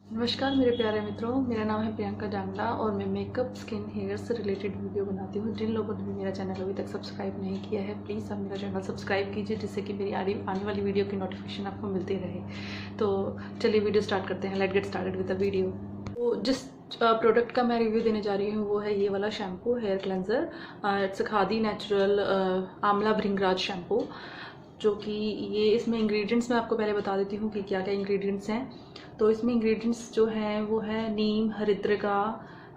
नमस्कार मेरे प्यारे मित्रों, मेरा नाम है प्रियंका जांगला और मैं मेकअप, स्किन, हेयर से रिलेटेड वीडियो बनाती हूँ। जिन लोगों ने भी मेरा चैनल अभी तक सब्सक्राइब नहीं किया है, प्लीज़ आप मेरा चैनल सब्सक्राइब कीजिए, जिससे कि मेरी आने वाली वीडियो की नोटिफिकेशन आपको मिलती रहे। तो चलिए वीडियो स्टार्ट करते हैं। Let's get started with the video. तो जिस प्रोडक्ट का मैं रिव्यू देने जा रही हूँ वो है ये वाला shampoo, hair cleanser. It's Khadi natural amla bhringraj shampoo, जो कि ये इसमें इंग्रेडिएंट्स मैं आपको पहले बता देती हूँ कि क्या क्या इंग्रेडिएंट्स हैं। तो इसमें इंग्रेडिएंट्स जो हैं वो है नीम, हरिद्रिका,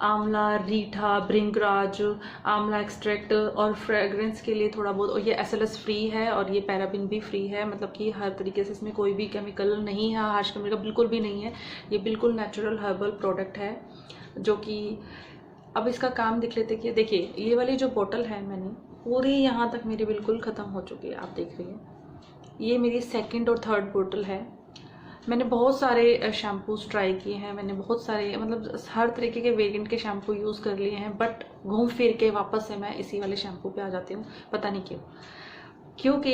आंवला, रीठा, भृंगराज, आंवला एक्सट्रैक्ट, और फ्रेग्रेंस के लिए थोड़ा बहुत, और ये एसएलएस फ्री है और ये पैराबिन भी फ्री है। मतलब कि हर तरीके से इसमें कोई भी केमिकल नहीं है, हार्श केमिकल बिल्कुल भी नहीं है। ये बिल्कुल नेचुरल हर्बल प्रोडक्ट है, जो कि अब इसका काम देख लेते कि देखिए ये वाली जो बोतल है, मैंने पूरी यहाँ तक मेरी बिल्कुल ख़त्म हो चुकी है। आप देख रही हैं, ये मेरी सेकंड और थर्ड बोतल है। मैंने बहुत सारे शैम्पूज ट्राई किए हैं, मैंने बहुत सारे मतलब हर तरीके के वेरिएंट के शैम्पू यूज़ कर लिए हैं, बट घूम फिर के वापस से मैं इसी वाले शैम्पू पे आ जाती हूँ। पता नहीं क्यों। क्योंकि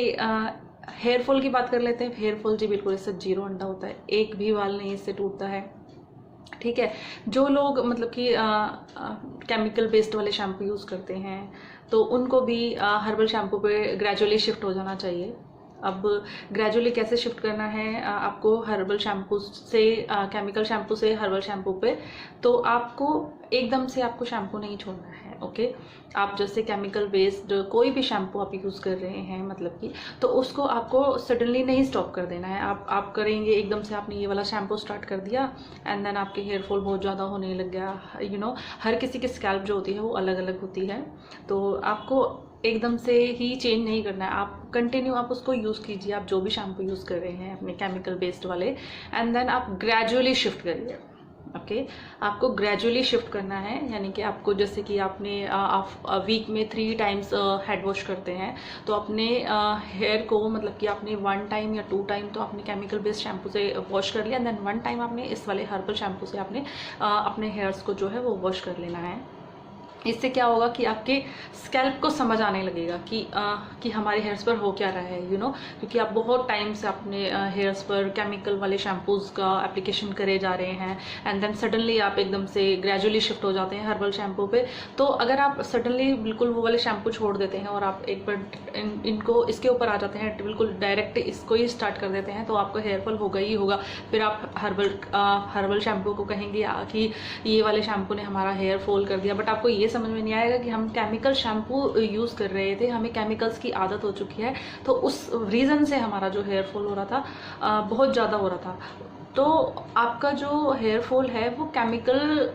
हेयर फॉल की बात कर लेते हैं। हेयर फॉल जी बिल्कुल इससे जीरो अंडा होता है, एक भी बाल नहीं इससे टूटता है। ठीक है। जो लोग मतलब कि केमिकल बेस्ड वाले शैम्पू यूज़ करते हैं, तो उनको भी हर्बल शैम्पू पे ग्रेजुअली शिफ्ट हो जाना चाहिए। अब ग्रेजुअली कैसे शिफ्ट करना है आपको हर्बल शैम्पू से, केमिकल शैम्पू से हर्बल शैम्पू पे, तो आपको एकदम से आपको शैम्पू नहीं छोड़ना है। ओके, आप जैसे केमिकल बेस्ड कोई भी शैम्पू आप यूज़ कर रहे हैं, मतलब कि, तो उसको आपको सडनली नहीं स्टॉप कर देना है। आप करेंगे एकदम से, आपने ये वाला शैम्पू स्टार्ट कर दिया एंड देन आपके हेयर फॉल बहुत ज़्यादा होने लग गया। हर किसी की स्कैल्प जो होती है वो अलग अलग होती है, तो आपको एकदम से ही चेंज नहीं करना है। आप कंटिन्यू आप उसको यूज़ कीजिए, आप जो भी शैम्पू यूज़ कर रहे हैं अपने केमिकल बेस्ड वाले, एंड देन आप ग्रेजुअली शिफ्ट करिए। ओके, आपको ग्रेजुअली शिफ्ट करना है, यानी कि आपको जैसे कि आपने वीक में 3 टाइम्स हेड वॉश करते हैं, तो अपने हेयर को मतलब कि आपने 1 टाइम या 2 टाइम तो आपने केमिकल बेस्ड शैम्पू से वॉश कर लिया, देन 1 टाइम आपने इस वाले हर्बल शैम्पू से आपने अपने हेयर्स को जो है वो वॉश कर लेना है। इससे क्या होगा कि आपके स्कैल्प को समझ आने लगेगा कि हमारे हेयर्स पर हो क्या रहा है, क्योंकि आप बहुत टाइम से अपने हेयर्स पर केमिकल वाले शैम्पूज़ का एप्लीकेशन करे जा रहे हैं, एंड देन सडनली आप एकदम से ग्रेजुअली शिफ्ट हो जाते हैं हर्बल शैम्पू पे। तो अगर आप सडनली बिल्कुल वो वाले शैम्पू छोड़ देते हैं और आप एक बार इनको इसके ऊपर आ जाते हैं, बिल्कुल डायरेक्ट इसको ही स्टार्ट कर देते हैं, तो आपको हेयर फॉल होगा ही होगा। फिर आप हर्बल शैम्पू को कहेंगे कि ये वाले शैम्पू ने हमारा हेयर फॉल कर दिया, बट आपको ये समझ में नहीं आएगा कि हम केमिकल शैम्पू यूज़ कर रहे थे, हमें केमिकल्स की आदत हो चुकी है, तो उस रीज़न से हमारा जो हेयर फॉल हो रहा था बहुत ज़्यादा हो रहा था। तो आपका जो हेयर फॉल है वो केमिकल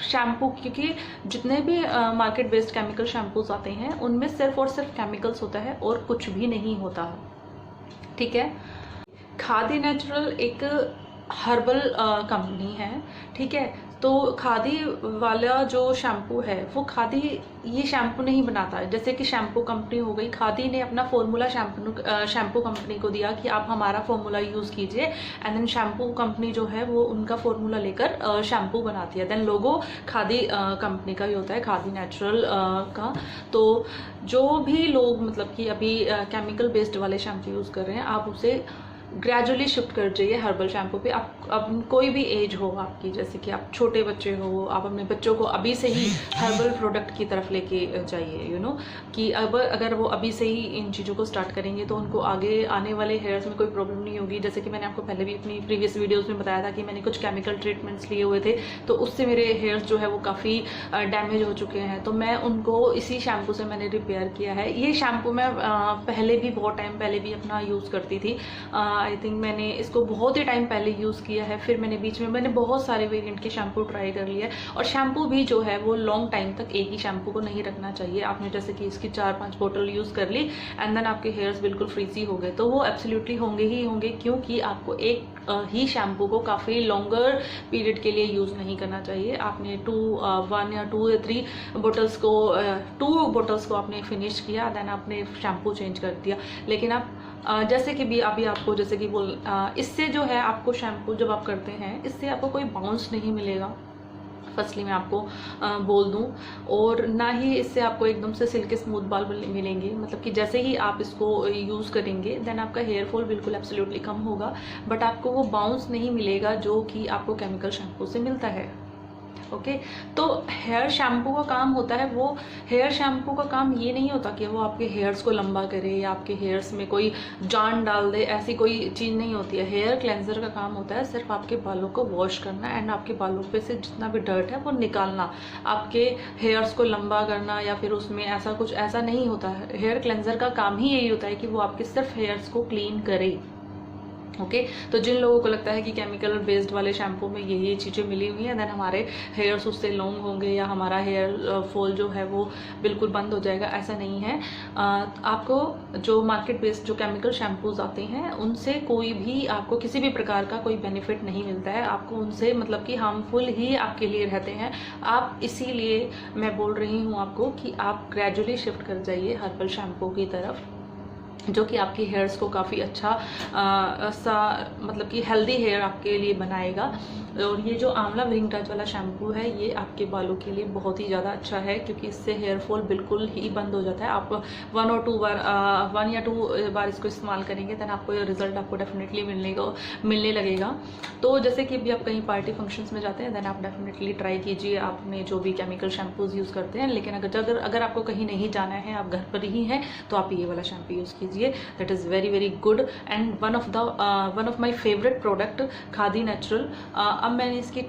शैम्पू, क्योंकि जितने भी मार्केट बेस्ड केमिकल शैम्पूज आते हैं उनमें सिर्फ और सिर्फ केमिकल्स होता है और कुछ भी नहीं होता। ठीक है। खादी नेचुरल एक हर्बल कंपनी है। ठीक है। तो खादी वाला जो शैम्पू है वो खादी ये शैम्पू नहीं बनाता है। जैसे कि शैम्पू कंपनी हो गई, खादी ने अपना फॉर्मूला शैम्पू कंपनी को दिया कि आप हमारा फॉर्मूला यूज़ कीजिए, एंड देन शैम्पू कंपनी जो है वो उनका फॉर्मूला लेकर शैम्पू बनाती है। देन लोगो खादी कंपनी का ही होता है, खादी नेचुरल का। तो जो भी लोग मतलब कि अभी केमिकल बेस्ड वाले शैम्पू यूज़ कर रहे हैं, आप उसे ग्रेजुअली शिफ्ट कर जाइए हर्बल शैम्पू पे। आप अब कोई भी एज हो आपकी, जैसे कि आप छोटे बच्चे हो, आप अपने बच्चों को अभी से ही हर्बल प्रोडक्ट की तरफ लेके जाइए, कि अब अगर वो अभी से ही इन चीज़ों को स्टार्ट करेंगे तो उनको आगे आने वाले हेयर्स में कोई प्रॉब्लम नहीं होगी। जैसे कि मैंने आपको पहले भी अपनी प्रीवियस वीडियोज़ में बताया था कि मैंने कुछ केमिकल ट्रीटमेंट्स लिए हुए थे, तो उससे मेरे हेयर्स जो है वो काफ़ी डैमेज हो चुके हैं, तो मैं उनको इसी शैम्पू से मैंने रिपेयर किया है। ये शैम्पू मैं पहले भी बहुत टाइम पहले भी अपना यूज़ करती थी। आई थिंक मैंने इसको बहुत ही टाइम पहले यूज़ किया है, फिर मैंने बीच में बहुत सारे वेरिएंट के शैम्पू ट्राई कर लिए। और शैम्पू भी जो है वो लॉन्ग टाइम तक एक ही शैम्पू को नहीं रखना चाहिए। आपने जैसे कि इसकी 4-5 बोतल यूज़ कर ली एंड देन आपके हेयर्स बिल्कुल फ्रीजी हो गए, तो वो एब्सोल्युटली होंगे ही होंगे, क्योंकि आपको एक ही शैम्पू को काफ़ी लॉन्गर पीरियड के लिए यूज़ नहीं करना चाहिए। आपने 1 या 2 या 3 बोटल्स को 2 बोटल्स को आपने फिनिश किया, देन आपने शैम्पू चेंज कर दिया। लेकिन आप जैसे कि भी अभी आपको जैसे कि इससे जो है आपको शैम्पू जब आप करते हैं, इससे आपको कोई बाउंस नहीं मिलेगा। फर्स्टली मैं आपको बोल दूं। और ना ही इससे आपको एकदम से सिल्की स्मूथ बाल मिलेंगे, मतलब कि जैसे ही आप इसको यूज़ करेंगे देन आपका हेयर फॉल बिल्कुल एब्सोल्युटली कम होगा, बट आपको वो बाउंस नहीं मिलेगा जो कि आपको केमिकल शैम्पू से मिलता है। ओके तो हेयर शैम्पू का काम होता है, वो हेयर शैम्पू का काम ये नहीं होता कि वो आपके हेयर्स को लंबा करे या आपके हेयर्स में कोई जान डाल दे, ऐसी कोई चीज़ नहीं होती है। हेयर क्लेंजर का काम होता है सिर्फ आपके बालों को वॉश करना एंड आपके बालों पे से जितना भी डर्ट है वो निकालना, आपके हेयर्स को लंबा करना या फिर उसमें ऐसा कुछ ऐसा नहीं होता है। हेयर क्लेंजर का काम ही यही होता है कि वो आपके सिर्फ हेयर्स को क्लीन करे। ओके तो जिन लोगों को लगता है कि केमिकल बेस्ड वाले शैम्पू में ये चीज़ें मिली हुई हैं देन हमारे हेयर्स उससे लॉन्ग होंगे या हमारा हेयर फॉल जो है वो बिल्कुल बंद हो जाएगा, ऐसा नहीं है। आपको जो मार्केट बेस्ड जो केमिकल शैम्पूज आते हैं उनसे कोई भी आपको किसी भी प्रकार का कोई बेनिफिट नहीं मिलता है, आपको उनसे मतलब कि हार्मफुल ही आपके लिए रहते हैं। आप इसीलिए मैं बोल रही हूँ आपको कि आप ग्रेजुअली शिफ्ट कर जाइए हर्बल शैम्पू की तरफ, जो कि आपकी हेयर्स को काफ़ी अच्छा मतलब कि हेल्दी हेयर आपके लिए बनाएगा। और ये जो आंवला विंग टच वाला शैम्पू है ये आपके बालों के लिए बहुत ही ज़्यादा अच्छा है, क्योंकि इससे हेयर फॉल बिल्कुल ही बंद हो जाता है। आप 1 या 2 बार इसको इस्तेमाल करेंगे देन आपको ये रिजल्ट आपको डेफिनेटली मिलने लगेगा। तो जैसे कि अभी आप कहीं पार्टी फंक्शंस में जाते हैं देन आप डेफिनेटली ट्राई कीजिए आपने जो भी केमिकल शैम्पूज यूज़ करते हैं। लेकिन अगर आपको कहीं नहीं जाना है, आप घर पर ही हैं, तो आप ये वाला शैम्पू यूज़ कीजिए। That is very very good and one of my favourite product khadi natural. अब मैंने इसकी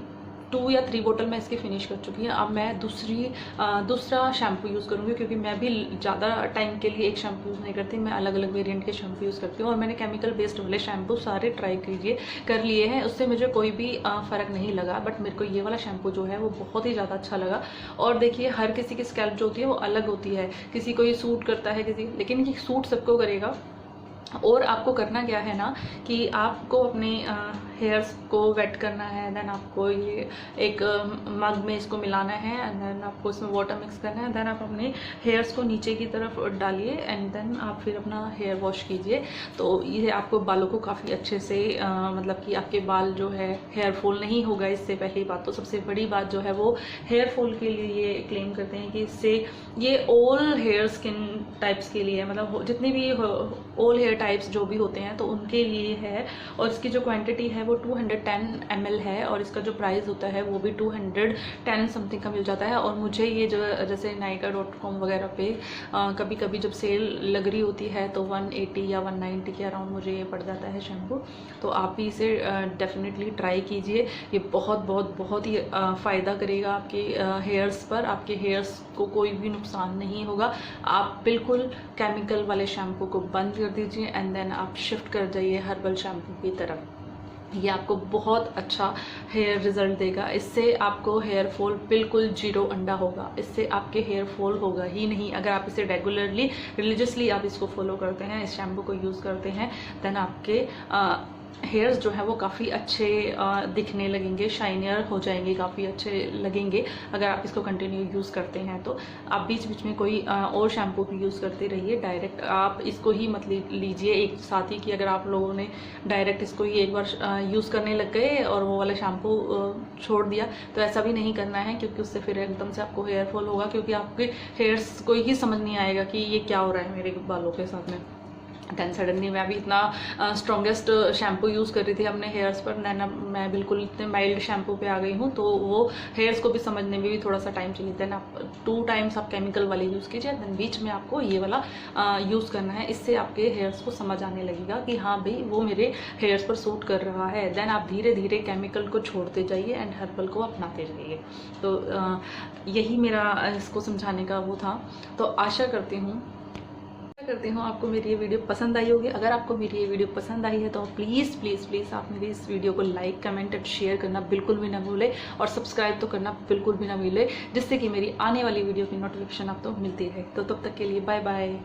2 या 3 बोतल मैं इसकी फिनिश कर चुकी है। अब मैं दूसरा शैम्पू यूज़ करूँगी, क्योंकि मैं भी ज़्यादा टाइम के लिए एक शैम्पू यूज़ नहीं करती, मैं अलग अलग वेरिएंट के शैम्पू यूज़ करती हूँ। और मैंने केमिकल बेस्ड वाले शैम्पू सारे ट्राई कर लिए हैं, उससे मुझे कोई भी फ़र्क नहीं लगा, बट मेरे को ये वाला शैम्पू जो है वो बहुत ही ज़्यादा अच्छा लगा। और देखिए हर किसी की स्कैल्प जो होती है वो अलग होती है, किसी को ये सूट करता है लेकिन ये सूट सबको करेगा। और आपको करना क्या है ना कि आपको अपने हेयर्स को वेट करना है, देन आपको ये एक मग में इसको मिलाना है एंड देन आपको इसमें वाटर मिक्स करना है, देन आप अपने हेयर्स को नीचे की तरफ डालिए एंड देन आप फिर अपना हेयर वॉश कीजिए। तो ये आपको बालों को काफ़ी अच्छे से मतलब कि आपके बाल जो है हेयर फॉल नहीं होगा। इससे पहली बात तो सबसे बड़ी बात जो है वो हेयर फॉल के लिए ये क्लेम करते हैं कि इससे ये ऑल हेयर स्किन टाइप्स के लिए, मतलब जितनी भी ऑल हेयर टाइप्स जो भी होते हैं तो उनके लिए है। और इसकी जो क्वांटिटी है वो 210 ml है और इसका जो प्राइस होता है वो भी 210 समथिंग का मिल जाता है। और मुझे ये जो जैसे Nykaa.com वगैरह पे कभी कभी जब सेल लग रही होती है तो 180 या 190 के अराउंड मुझे ये पड़ जाता है शैम्पू। तो आप भी इसे डेफिनेटली ट्राई कीजिए, ये बहुत ही फ़ायदा करेगा आपके हेयर्स पर। आपके हेयर्स को कोई भी नुकसान नहीं होगा। आप बिल्कुल केमिकल वाले शैम्पू को बंद कर दीजिए एंड देन आप शिफ्ट कर जाइए हर्बल शैम्पू की तरफ। ये आपको बहुत अच्छा हेयर रिजल्ट देगा। इससे आपको हेयर फॉल बिल्कुल 0 अंडा होगा, इससे आपके हेयर फॉल होगा ही नहीं। अगर आप इसे रेगुलरली रिलीजियसली आप इसको फॉलो करते हैं, इस शैम्पू को यूज़ करते हैं, देन आपके हेयर्स जो है वो काफ़ी अच्छे दिखने लगेंगे, शाइनियर हो जाएंगे, काफ़ी अच्छे लगेंगे अगर आप इसको कंटिन्यू यूज़ करते हैं। तो आप बीच बीच में कोई और शैम्पू भी यूज़ करते रहिए, डायरेक्ट आप इसको ही मत लीजिए एक साथ ही कि अगर आप लोगों ने डायरेक्ट इसको ही एक बार यूज़ करने लग गए और वो वाला शैम्पू छोड़ दिया, तो ऐसा भी नहीं करना है, क्योंकि उससे फिर एकदम से आपको हेयर फॉल होगा, क्योंकि आपके हेयर्स को ही समझ नहीं आएगा कि ये क्या हो रहा है मेरे बालों के साथ में। दैन सडनली मैं अभी इतना स्ट्रॉन्गेस्ट शैम्पू यूज़ कर रही थी अपने हेयर्स पर, दैन मैं बिल्कुल इतने माइल्ड शैम्पू पे आ गई हूँ, तो वो हेयर्स को भी समझने में भी थोड़ा सा टाइम चाहिए। दैन आप 2 टाइम्स आप केमिकल वाले यूज़ कीजिए, दैन बीच में आपको ये वाला यूज़ करना है। इससे आपके हेयर्स को समझ आने लगेगा कि हाँ भाई वो मेरे हेयर्स पर सूट कर रहा है। दैन आप धीरे धीरे केमिकल को छोड़ते जाइए एंड हर्बल को अपनाते जाइए। तो यही मेरा इसको समझाने का वो था। तो आशा करती हूँ आपको मेरी ये वीडियो पसंद आई होगी। अगर आपको मेरी ये वीडियो पसंद आई है तो प्लीज़ आप मेरी इस वीडियो को लाइक, कमेंट एंड शेयर करना बिल्कुल भी ना भूलें, और सब्सक्राइब तो करना बिल्कुल भी ना भूलें, जिससे कि मेरी आने वाली वीडियो की नोटिफिकेशन आपको मिलती रहे। तो तब तक के लिए बाय बाय।